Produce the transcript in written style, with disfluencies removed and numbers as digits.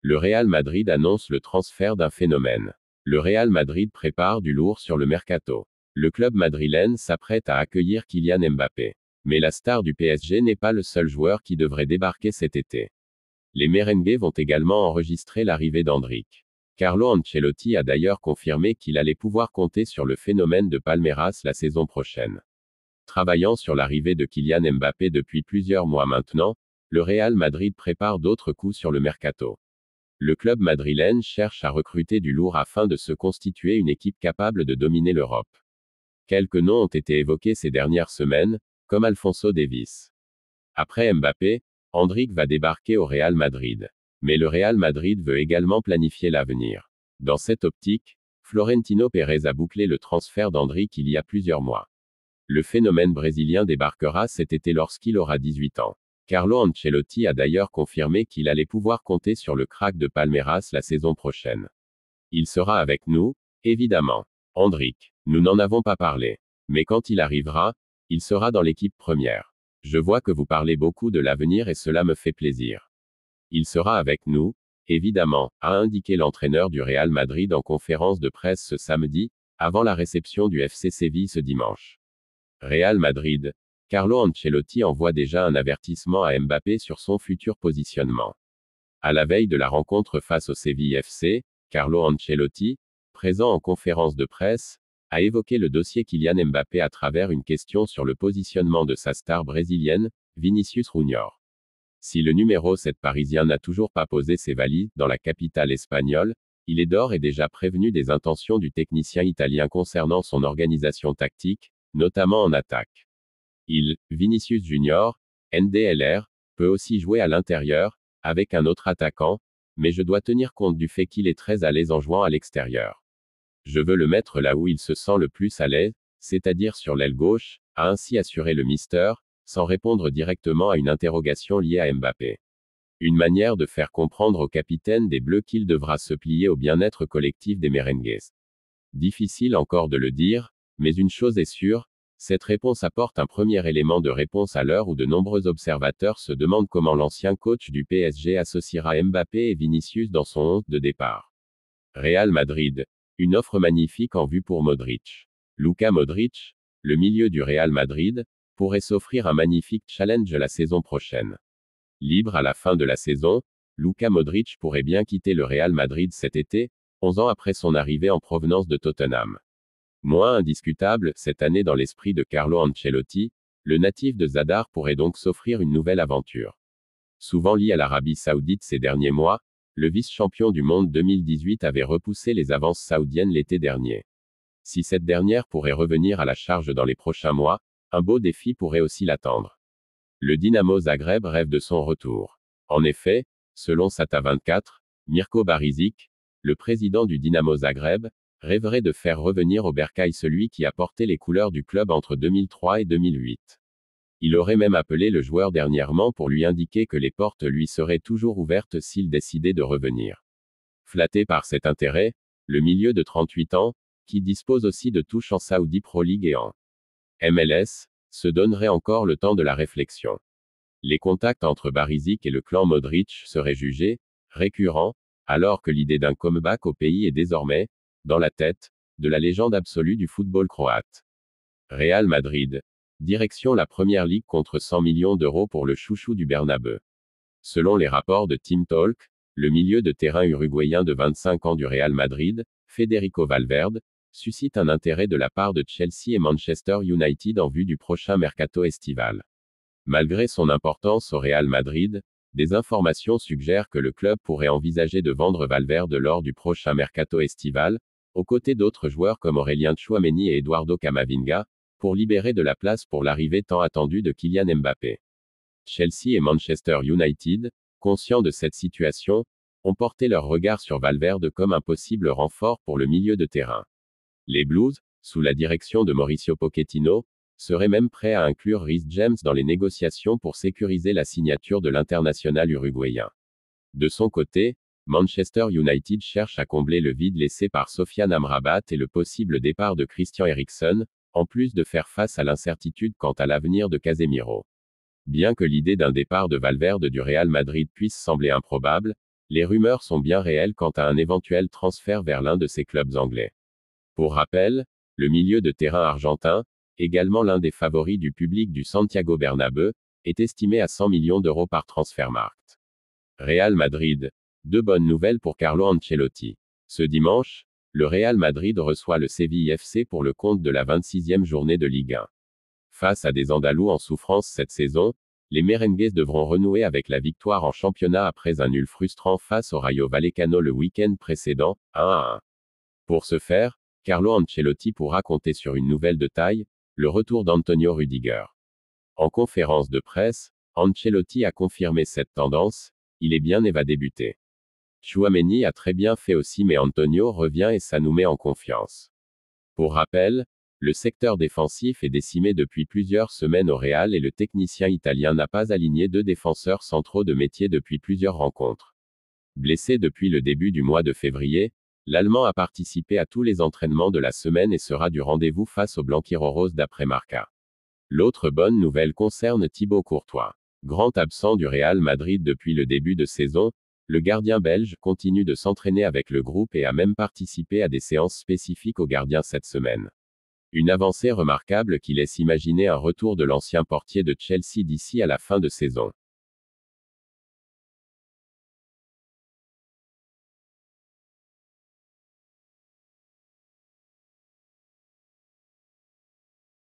Le Real Madrid annonce le transfert d'un phénomène. Le Real Madrid prépare du lourd sur le mercato. Le club madrilène s'apprête à accueillir Kylian Mbappé. Mais la star du PSG n'est pas le seul joueur qui devrait débarquer cet été. Les merengues vont également enregistrer l'arrivée d'Endrick. Carlo Ancelotti a d'ailleurs confirmé qu'il allait pouvoir compter sur le phénomène de Palmeiras la saison prochaine. Travaillant sur l'arrivée de Kylian Mbappé depuis plusieurs mois maintenant, le Real Madrid prépare d'autres coups sur le mercato. Le club madrilène cherche à recruter du lourd afin de se constituer une équipe capable de dominer l'Europe. Quelques noms ont été évoqués ces dernières semaines, comme Alphonso Davies. Après Mbappé, Endrick va débarquer au Real Madrid. Mais le Real Madrid veut également planifier l'avenir. Dans cette optique, Florentino Pérez a bouclé le transfert d'Endrick il y a plusieurs mois. Le phénomène brésilien débarquera cet été lorsqu'il aura 18 ans. Carlo Ancelotti a d'ailleurs confirmé qu'il allait pouvoir compter sur le crack de Palmeiras la saison prochaine. Il sera avec nous, évidemment. Endrick, nous n'en avons pas parlé. Mais quand il arrivera, il sera dans l'équipe première. Je vois que vous parlez beaucoup de l'avenir et cela me fait plaisir. Il sera avec nous, évidemment, a indiqué l'entraîneur du Real Madrid en conférence de presse ce samedi, avant la réception du FC Séville ce dimanche. Real Madrid. Carlo Ancelotti envoie déjà un avertissement à Mbappé sur son futur positionnement. À la veille de la rencontre face au Séville FC, Carlo Ancelotti, présent en conférence de presse, a évoqué le dossier Kylian Mbappé à travers une question sur le positionnement de sa star brésilienne, Vinicius Junior. Si le numéro 7 parisien n'a toujours pas posé ses valises dans la capitale espagnole, il est d'ores et déjà prévenu des intentions du technicien italien concernant son organisation tactique, notamment en attaque. Vinicius Junior, NDLR, peut aussi jouer à l'intérieur, avec un autre attaquant, mais je dois tenir compte du fait qu'il est très à l'aise en jouant à l'extérieur. Je veux le mettre là où il se sent le plus à l'aise, c'est-à-dire sur l'aile gauche, a ainsi assuré le Mister, sans répondre directement à une interrogation liée à Mbappé. Une manière de faire comprendre au capitaine des Bleus qu'il devra se plier au bien-être collectif des merengues. Difficile encore de le dire, mais une chose est sûre, cette réponse apporte un premier élément de réponse à l'heure où de nombreux observateurs se demandent comment l'ancien coach du PSG associera Mbappé et Vinicius dans son 11 de départ. Real Madrid. Une offre magnifique en vue pour Modric. Luka Modric, le milieu du Real Madrid, pourrait s'offrir un magnifique challenge la saison prochaine. Libre à la fin de la saison, Luka Modric pourrait bien quitter le Real Madrid cet été, 11 ans après son arrivée en provenance de Tottenham. Moins indiscutable, cette année dans l'esprit de Carlo Ancelotti, le natif de Zadar pourrait donc s'offrir une nouvelle aventure. Souvent lié à l'Arabie Saoudite ces derniers mois, le vice-champion du monde 2018 avait repoussé les avances saoudiennes l'été dernier. Si cette dernière pourrait revenir à la charge dans les prochains mois, un beau défi pourrait aussi l'attendre. Le Dinamo Zagreb rêve de son retour. En effet, selon Sata 24, Mirko Barišić, le président du Dinamo Zagreb, rêverait de faire revenir au bercail celui qui a porté les couleurs du club entre 2003 et 2008. Il aurait même appelé le joueur dernièrement pour lui indiquer que les portes lui seraient toujours ouvertes s'il décidait de revenir. Flatté par cet intérêt, le milieu de 38 ans, qui dispose aussi de touches en Saudi Pro League et en MLS, se donnerait encore le temps de la réflexion. Les contacts entre Barišić et le clan Modric seraient jugés récurrents, alors que l'idée d'un comeback au pays est désormais dans la tête de la légende absolue du football croate. Real Madrid. Direction la Première Ligue contre 100 millions d'euros pour le chouchou du Bernabeu. Selon les rapports de Team Talk, le milieu de terrain uruguayen de 25 ans du Real Madrid, Federico Valverde, suscite un intérêt de la part de Chelsea et Manchester United en vue du prochain mercato estival. Malgré son importance au Real Madrid, des informations suggèrent que le club pourrait envisager de vendre Valverde lors du prochain mercato estival, aux côtés d'autres joueurs comme Aurélien Tchouaméni et Eduardo Camavinga, pour libérer de la place pour l'arrivée tant attendue de Kylian Mbappé. Chelsea et Manchester United, conscients de cette situation, ont porté leur regard sur Valverde comme un possible renfort pour le milieu de terrain. Les Blues, sous la direction de Mauricio Pochettino, seraient même prêts à inclure Reece James dans les négociations pour sécuriser la signature de l'international uruguayen. De son côté, Manchester United cherche à combler le vide laissé par Sofiane Amrabat et le possible départ de Christian Eriksen, en plus de faire face à l'incertitude quant à l'avenir de Casemiro. Bien que l'idée d'un départ de Valverde du Real Madrid puisse sembler improbable, les rumeurs sont bien réelles quant à un éventuel transfert vers l'un de ces clubs anglais. Pour rappel, le milieu de terrain argentin, également l'un des favoris du public du Santiago Bernabéu, est estimé à 100 millions d'euros par Transfermarkt. Real Madrid. Deux bonnes nouvelles pour Carlo Ancelotti. Ce dimanche, le Real Madrid reçoit le Séville FC pour le compte de la 26e journée de Ligue 1. Face à des Andalous en souffrance cette saison, les merengues devront renouer avec la victoire en championnat après un nul frustrant face au Rayo Vallecano le week-end précédent, 1-1. Pour ce faire, Carlo Ancelotti pourra compter sur une nouvelle de taille, le retour d'Antonio Rüdiger. En conférence de presse, Ancelotti a confirmé cette tendance, il est bien et va débuter. Tchouaméni a très bien fait aussi mais Antonio revient et ça nous met en confiance. Pour rappel, le secteur défensif est décimé depuis plusieurs semaines au Real et le technicien italien n'a pas aligné deux défenseurs centraux de métier depuis plusieurs rencontres. Blessé depuis le début du mois de février, l'Allemand a participé à tous les entraînements de la semaine et sera du rendez-vous face aux Blanquiroros d'après Marca. L'autre bonne nouvelle concerne Thibaut Courtois. Grand absent du Real Madrid depuis le début de saison, le gardien belge continue de s'entraîner avec le groupe et a même participé à des séances spécifiques aux gardiens cette semaine. Une avancée remarquable qui laisse imaginer un retour de l'ancien portier de Chelsea d'ici à la fin de saison.